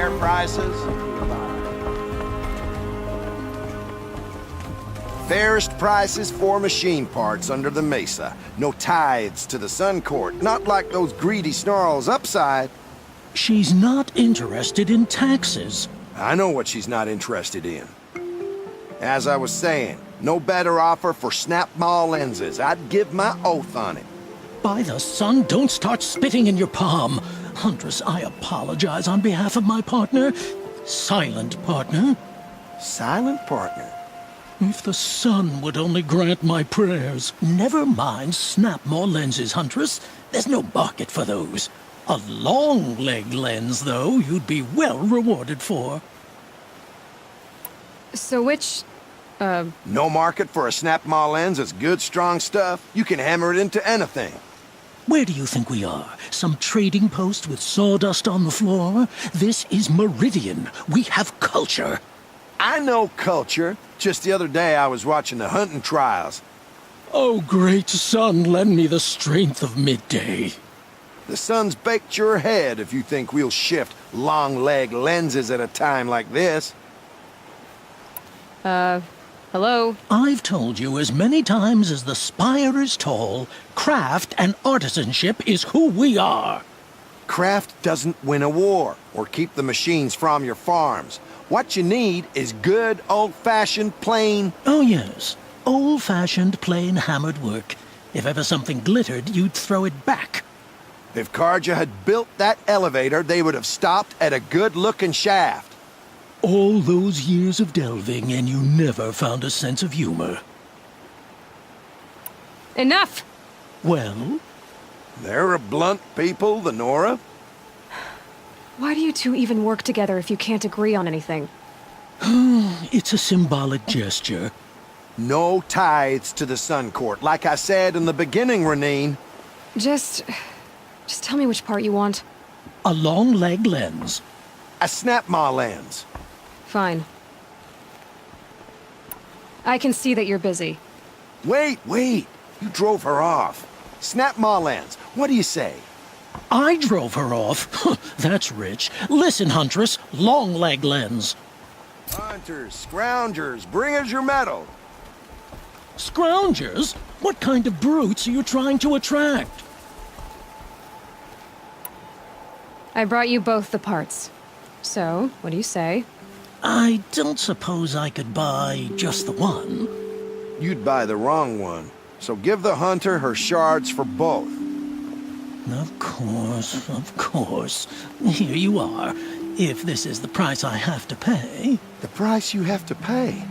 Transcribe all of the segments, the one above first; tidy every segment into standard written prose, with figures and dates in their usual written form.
fair prices? Fairest prices for machine parts under the mesa. No tithes to the Sun Court, not like those greedy snarls upside. She's not interested in taxes. I know what she's not interested in. As I was saying, no better offer for snap-maw lenses. I'd give my oath on it. By the sun, don't start spitting in your palm. Huntress, I apologize on behalf of my partner. Silent partner. Silent partner? If the sun would only grant my prayers. Never mind snap-maw lenses, Huntress. There's no market for those. A long-leg lens, though, you'd be well rewarded for. So which, No market for a snap-maw lens is good, strong stuff. You can hammer it into anything. Where do you think we are? Some trading post with sawdust on the floor? This is Meridian. We have culture. I know culture. Just the other day I was watching the hunting trials. Oh, great sun, lend me the strength of midday. The sun's baked your head if you think we'll shift long-leg lenses at a time like this. hello? I've told you as many times as the spire is tall, craft and artisanship is who we are. Craft doesn't win a war or keep the machines from your farms. What you need is good, old-fashioned, plain... Oh, yes. Old-fashioned, plain hammered work. If ever something glittered, you'd throw it back. If Karja had built that elevator, they would have stopped at a good-looking shaft. All those years of delving, and you never found a sense of humor. Enough! Well? They're a blunt people, the Nora. Why do you two even work together if you can't agree on anything? It's a symbolic gesture. No tithes to the Sun Court, like I said in the beginning, Renine. Just tell me which part you want. A long-leg lens. A snap-maw lens. Fine. I can see that you're busy. Wait. You drove her off. Snap-maw lens. What do you say? I drove her off. That's rich. Listen, Huntress, long-leg lens. Hunters, scroungers, bring us your metal. Scroungers? What kind of brutes are you trying to attract? I brought you both the parts. So, what do you say? I don't suppose I could buy just the one. You'd buy the wrong one. So give the hunter her shards for both. Of course. Here you are. If this is the price I have to pay. The price you have to pay?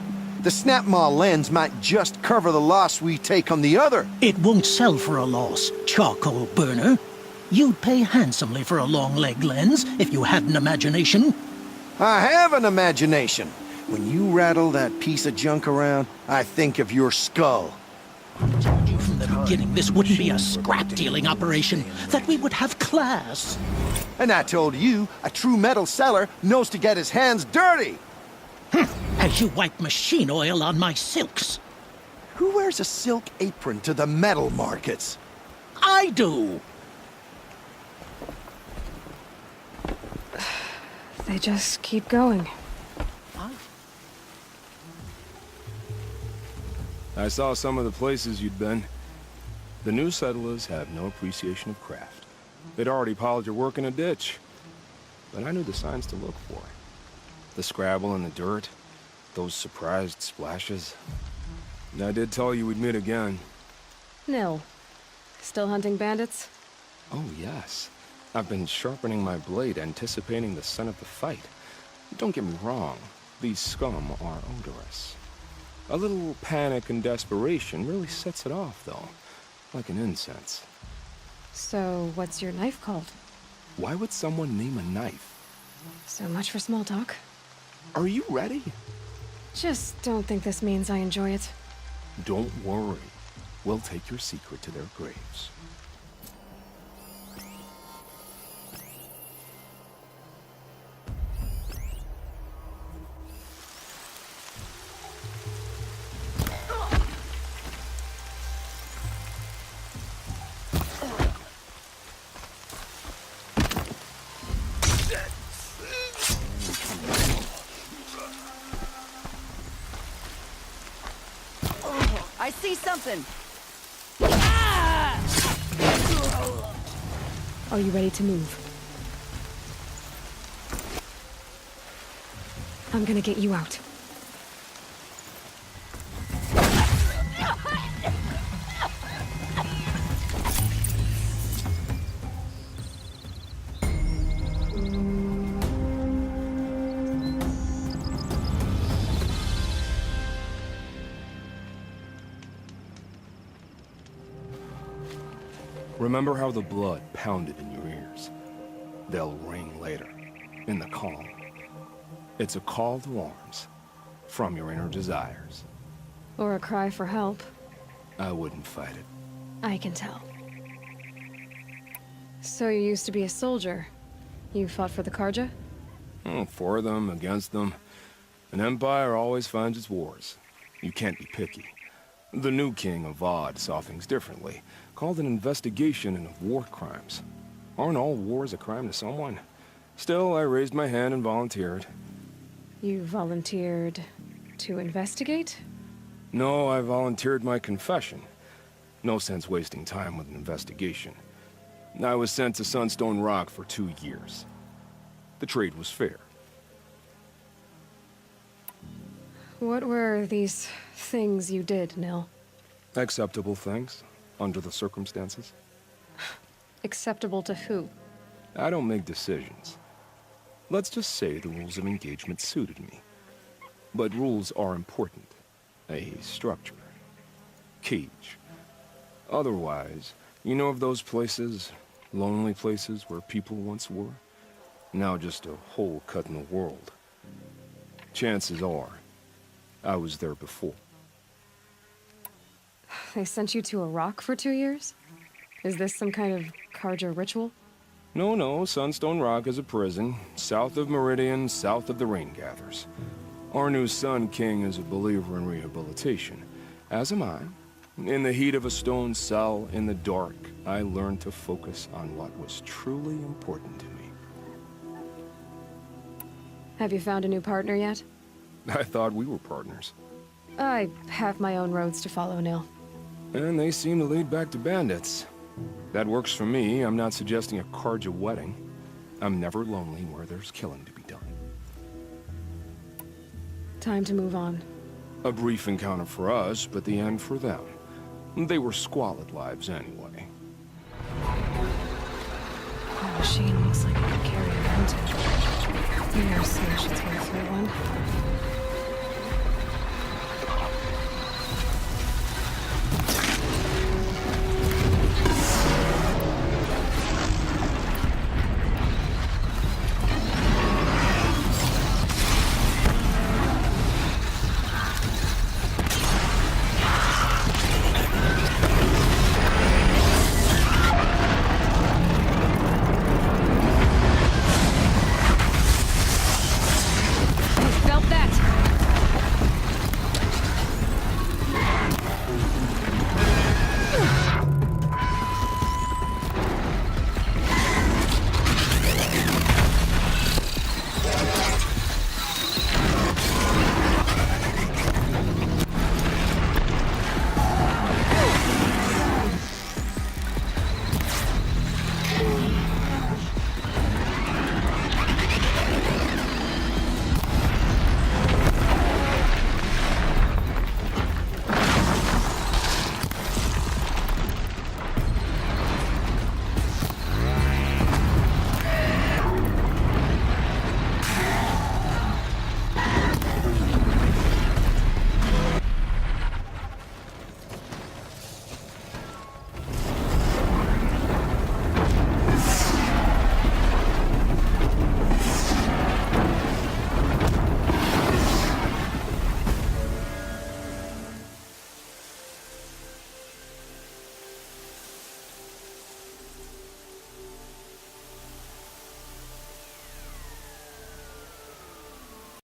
The snap-maw lens might just cover the loss we take on the other. It won't sell for a loss, charcoal burner. You'd pay handsomely for a long-leg lens if you had an imagination. I have an imagination. When you rattle that piece of junk around, I think of your skull. I told you from the beginning this wouldn't be a scrap-dealing operation, that we would have class. And I told you, a true metal seller knows to get his hands dirty. As you wipe machine oil on my silks. Who wears a silk apron to the metal markets? I do. They just keep going. I saw some of the places you'd been. The new settlers have no appreciation of craft. They'd already piled your work in a ditch. But I knew the signs to look for. The scrabble in the dirt, those surprised splashes. And I did tell you we'd meet again. Nil. Still hunting bandits? Oh, yes. I've been sharpening my blade, anticipating the scent of the fight. Don't get me wrong, these scum are odorous. A little panic and desperation really sets it off, though, like an incense. So, what's your knife called? Why would someone name a knife? So much for small talk. Are you ready? Just don't think this means I enjoy it. Don't worry. We'll take your secret to their graves. I see something! Are you ready to move? I'm gonna get you out. Remember how the blood pounded in your ears? They'll ring later, in the calm. It's a call to arms, from your inner desires. Or a cry for help. I wouldn't fight it. I can tell. So you used to be a soldier. You fought for the Karja? For them, against them. An empire always finds its wars. You can't be picky. The new king of Vod saw things differently. Called an investigation into war crimes. Aren't all wars a crime to someone? Still, I raised my hand and volunteered. You volunteered to investigate? No, I volunteered my confession. No sense wasting time with an investigation. I was sent to Sunstone Rock for 2 years. The trade was fair. What were these things you did, Nil? Acceptable things, under the circumstances. Acceptable to who? I don't make decisions. Let's just say the rules of engagement suited me. But rules are important. A structure. Cage. Otherwise, you know of those places, lonely places where people once were? Now just a hole cut in the world. Chances are, I was there before. They sent you to a rock for 2 years? Is this some kind of Karja ritual? No, Sunstone Rock is a prison, south of Meridian, south of the Rain Gathers. Our new Sun King is a believer in rehabilitation, as am I. In the heat of a stone cell, in the dark, I learned to focus on what was truly important to me. Have you found a new partner yet? I thought we were partners. I have my own roads to follow, Nil. And they seem to lead back to bandits. That works for me. I'm not suggesting a Karja wedding. I'm never lonely where there's killing to be done. Time to move on. A brief encounter for us, but the end for them. They were squalid lives anyway. That machine looks like it could carry a mountain. You know, smash its way through one.